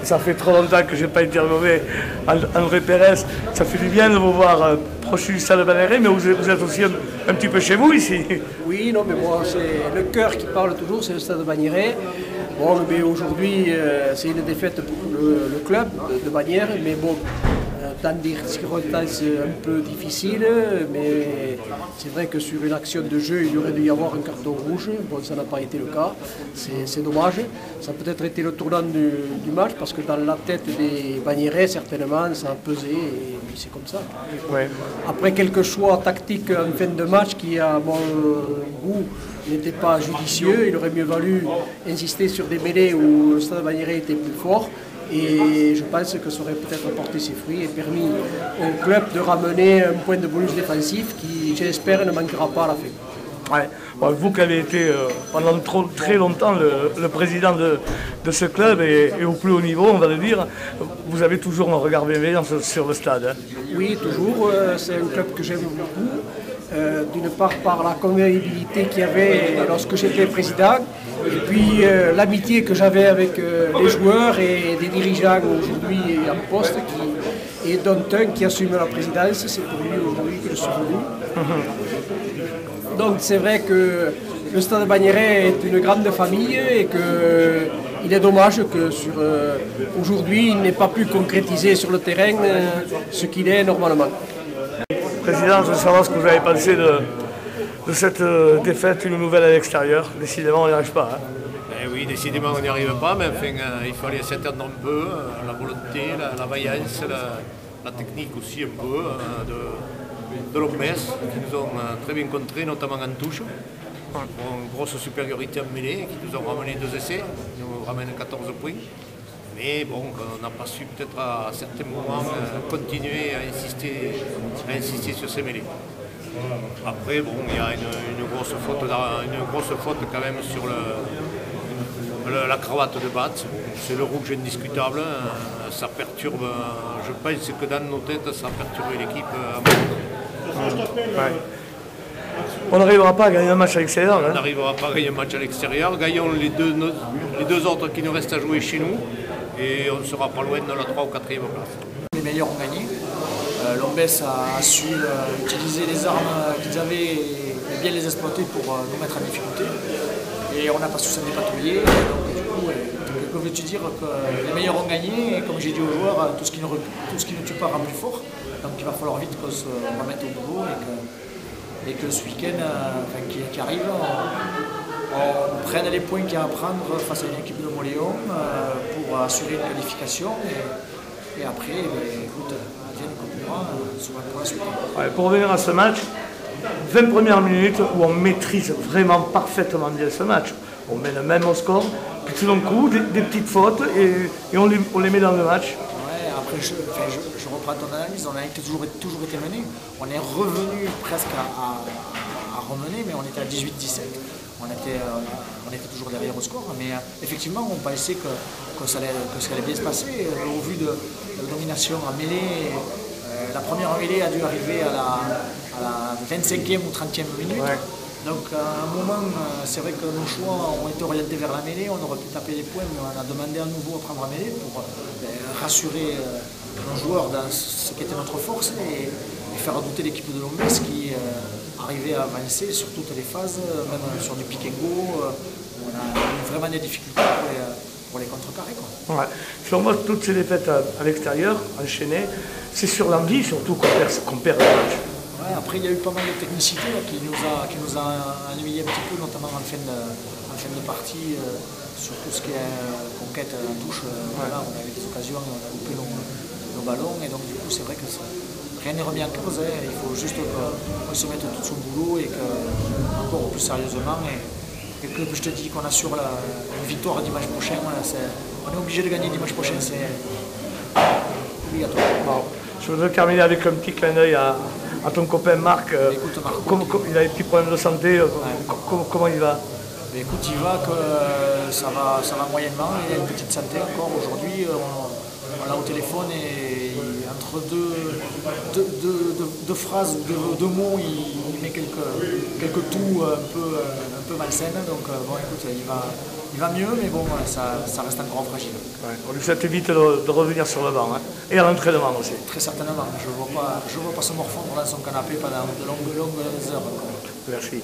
ça fait trop longtemps que je n'ai pas interviewé André Pérez. Ça fait du bien de vous voir proche du stade Bagnéret, mais vous êtes aussi un petit peu chez vous ici. Oui, non, mais moi, c'est le cœur qui parle toujours, c'est le stade Bagnéret. Bon, mais aujourd'hui, c'est une défaite pour le club de Bagnères, mais bon, dans des circonstances un peu difficiles, mais c'est vrai que sur une action de jeu, il aurait dû y avoir un carton rouge. Bon, ça n'a pas été le cas, c'est dommage. Ça a peut-être été le tournant du match, parce que dans la tête des Bagnérais, certainement, ça a pesé, et puis c'est comme ça. Ouais. Après quelques choix tactiques en fin de match qui, à mon goût, n'étaient pas judicieux, il aurait mieux valu insister sur des mêlées où le stade Bagnérais était plus fort. Et je pense que ça aurait peut-être apporté ses fruits et permis au club de ramener un point de bonus défensif qui, j'espère, ne manquera pas à la fin. Ouais. Bon, vous qui avez été pendant très longtemps le président de ce club et au plus haut niveau, on va le dire, vous avez toujours un regard bienveillant sur le stade. Hein. Oui, toujours. C'est un club que j'aime beaucoup. D'une part par la convivialité qu'il y avait lorsque j'étais président, et puis l'amitié que j'avais avec les joueurs et des dirigeants aujourd'hui en poste, et dont un qui assume la présidence, c'est pour lui aujourd'hui que je suis venu. Donc c'est vrai que le stade Bagnéret est une grande famille et qu'il est dommage que aujourd'hui il n'ait pas pu concrétiser sur le terrain ce qu'il est normalement. Président, je veux savoir ce que vous avez pensé de cette défaite, une nouvelle à l'extérieur. Décidément, on n'y arrive pas. Hein. Eh oui, décidément, on n'y arrive pas, mais enfin, il fallait s'attendre un peu, la volonté, la vaillance, la technique aussi un peu de l'Ombes, qui nous ont très bien contrés, notamment en touche. Bon, une grosse supériorité en mêlée, qui nous ont ramené 2 essais, qui nous ramènent 14 points. Mais bon, on n'a pas su peut-être à certains moments continuer à insister sur ces mêlées. Après, bon, il y a une grosse faute quand même sur la cravate de Batz. Bon, c'est le rouge indiscutable. Ça perturbe, je pense que dans nos têtes, ça a perturbé l'équipe. Ouais. On n'arrivera pas à gagner un match à l'extérieur. On n'arrivera pas à gagner un match à l'extérieur. Gagnons les deux autres qui nous restent à jouer chez nous. Et on ne sera pas loin de la 3 ou 4e place. Les meilleurs ont gagné. L'Ombes a su utiliser les armes qu'ils avaient et bien les exploiter pour nous mettre en difficulté. Et on n'a pas su s'en dépatouiller. Donc du coup, que veux-tu dire que les meilleurs ont gagné et comme j'ai dit aux joueurs, tout ce qui ne tue pas rend plus fort. Donc il va falloir vite qu'on se remette au boulot et que ce week-end qui arrive, on prenne les points qu'il y a à prendre face à une équipe de Moléon pour assurer une qualification et après, écoute, advienne comme pourra, pour la suite. Ouais, pour revenir à ce match, 20 premières minutes où on maîtrise vraiment parfaitement bien ce match. On met le même au score, puis tout d'un coup, des petites fautes et on les met dans le match. Ouais, après, je reprends ton analyse, on a toujours été mené. On est revenu presque à remener, mais on était à 18-17. On était toujours derrière au score, mais effectivement, on pensait que ça allait bien se passer. Au vu de la domination en mêlée, la première mêlée a dû arriver à la 25e ou 30e minute. Ouais. Donc à un moment, c'est vrai que nos choix ont été orientés vers la mêlée, on aurait pu taper les points, mais on a demandé à nouveau à prendre la mêlée pour rassurer nos joueurs dans ce qui était notre force et faire douter l'équipe de Lombes qui arrivait à avancer sur toutes les phases, même sur du pick and go, on a eu vraiment des difficultés pour les contrecarrer. Ouais. Sur moi, toutes ces défaites à l'extérieur, enchaînées, c'est sur l'envie surtout qu'on perd le match. Ouais, après, il y a eu pas mal de technicité là, qui nous a ennuyé un petit peu, notamment en fin de partie, sur tout ce qui est conquête en touche. Voilà, on avait des occasions, on a loupé nos ballons, et donc du coup, c'est vrai que rien n'est remis en cause. Hein. Il faut juste qu'on se mette tout son boulot et encore plus sérieusement. Et que je te dis qu'on assure une victoire dimanche prochain, on est obligé de gagner dimanche prochain, c'est obligatoire. Bon. Je voudrais terminer avec un petit clin d'œil à ton copain Marc. Écoute, Marc, il a des petits problèmes de santé, comment il va? Écoute, il va que ça va moyennement, il a une petite santé encore aujourd'hui. On l'a au téléphone et entre deux phrases ou deux mots, il met quelques toux un peu malsaines. Donc bon, écoute, il va mieux, mais bon, ça reste encore fragile. Ouais, on lui souhaite vite de revenir sur le banc, hein. Et à l'entraînement aussi. Très certainement, je ne vois pas se morfondre dans son canapé pendant de longues heures. Merci.